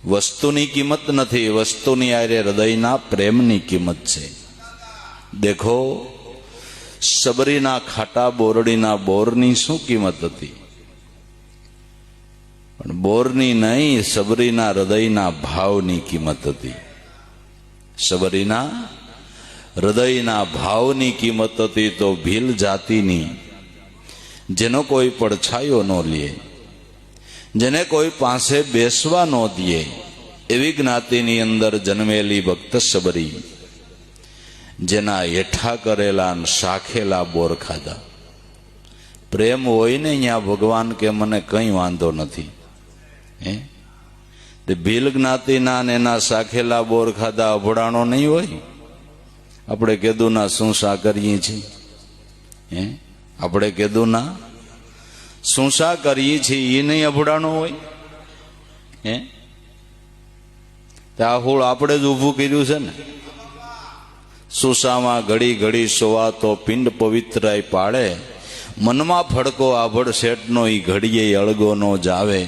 વસ્તુની કિંમત નથી, વસ્તુની આરે હૃદયના પ્રેમની કિંમત છે. દેખો, સબરીના ખાટા બોરડીના બોરની શું કિંમત હતી, પણ બોરની નહીં, સબરીના હૃદયના ભાવની કિંમત હતી. સબરીના હૃદયના ભાવની કિંમત હતી. તો ભીલ જાતિની, જેનો કોઈ પડછાયો ન લે, જેને કોઈ પાસે બેસવા ન દે, એવી જ્ઞાતિની અંદર જન્મેલી ભક્ત સબરી, જેના હેઠા કરેલા શાખેલા બોર ખાધા. પ્રેમ હોય ને અહીંયા ભગવાન કે મને કંઈ વાંધો નથી. તે ભીલ જ્ઞાતિના ને એના શાખેલા બોર ખાધા અભડાણો નહીં હોય. આપણે કેદુના શું શા કરીએ છીએ, આપણે કેદુના શું શા કરીએ છીએ, એ નહીં અભડાણો હોય. ત્યાં હોળ આપણે જ ઊભું કર્યું છે ને. સુસામાં ઘડી ઘડી સોવાતો પિંડ પવિત્રાય પાડે, મનમાં ફડકો આભડ શેઠનો ઈ ઘડીએ અળગો નો જાવે.